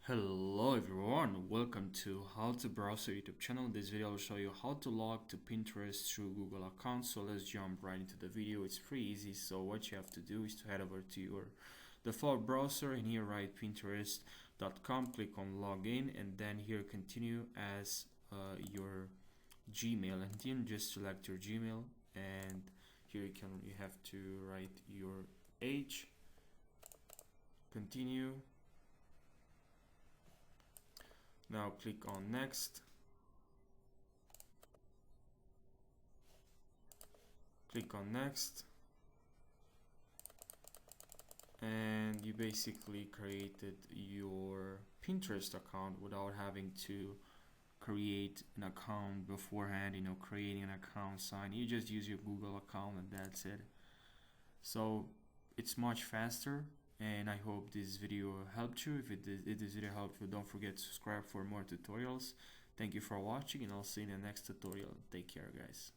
Hello everyone, welcome to How to Browse Your YouTube channel. In this video I'll show you how to log to Pinterest through Google account. So let's jump right into the video. It's pretty easy. So what you have to do is to head over to your default browser and here write pinterest.com, click on login, and then here continue as your Gmail, and then just select your Gmail, and here you have to write your age, continue. Now click on next, click on next, and you basically created your Pinterest account without having to create an account beforehand, creating an account sign. You just use your Google account and that's it. So it's much faster, and I hope this video helped you. If this video helped you, don't forget to subscribe for more tutorials. Thank you for watching, and I'll see you in the next tutorial. Take care, guys.